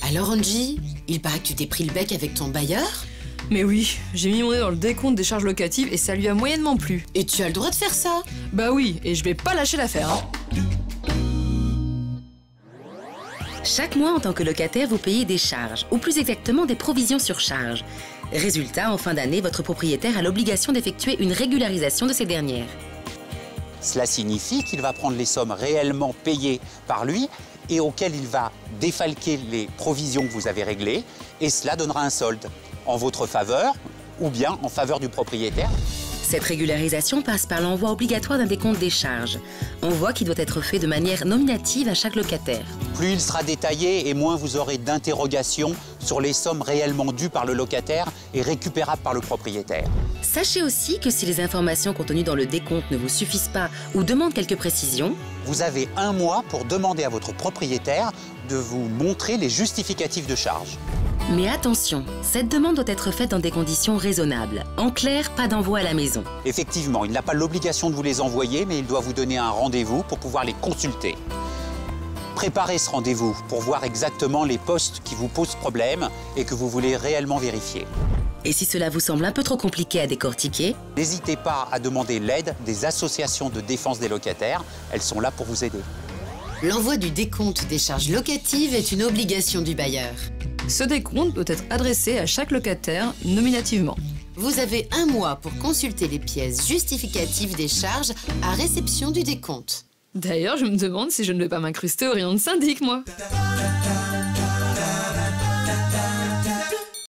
Alors Angie, il paraît que tu t'es pris le bec avec ton bailleur? Mais oui, j'ai mis mon nez dans le décompte des charges locatives et ça lui a moyennement plu. Et tu as le droit de faire ça? Bah oui, et je vais pas lâcher l'affaire, hein. Chaque mois, en tant que locataire, vous payez des charges, ou plus exactement des provisions sur charges. Résultat, en fin d'année, votre propriétaire a l'obligation d'effectuer une régularisation de ces dernières. Cela signifie qu'il va prendre les sommes réellement payées par lui et auxquelles il va défalquer les provisions que vous avez réglées, et cela donnera un solde en votre faveur ou bien en faveur du propriétaire. Cette régularisation passe par l'envoi obligatoire d'un décompte des charges. Envoi qui doit être fait de manière nominative à chaque locataire. Plus il sera détaillé et moins vous aurez d'interrogations sur les sommes réellement dues par le locataire et récupérables par le propriétaire. Sachez aussi que si les informations contenues dans le décompte ne vous suffisent pas ou demandent quelques précisions, vous avez un mois pour demander à votre propriétaire de vous montrer les justificatifs de charge. mais attention, cette demande doit être faite dans des conditions raisonnables. En clair, pas d'envoi à la maison. Effectivement, il n'a pas l'obligation de vous les envoyer, mais il doit vous donner un rendez-vous pour pouvoir les consulter. Préparez ce rendez-vous pour voir exactement les postes qui vous posent problème et que vous voulez réellement vérifier. Et si cela vous semble un peu trop compliqué à décortiquer, n'hésitez pas à demander l'aide des associations de défense des locataires. Elles sont là pour vous aider. L'envoi du décompte des charges locatives est une obligation du bailleur. Ce décompte doit être adressé à chaque locataire nominativement. Vous avez un mois pour consulter les pièces justificatives des charges à réception du décompte. D'ailleurs, je me demande si je ne vais pas m'incruster au rayon de syndic, moi.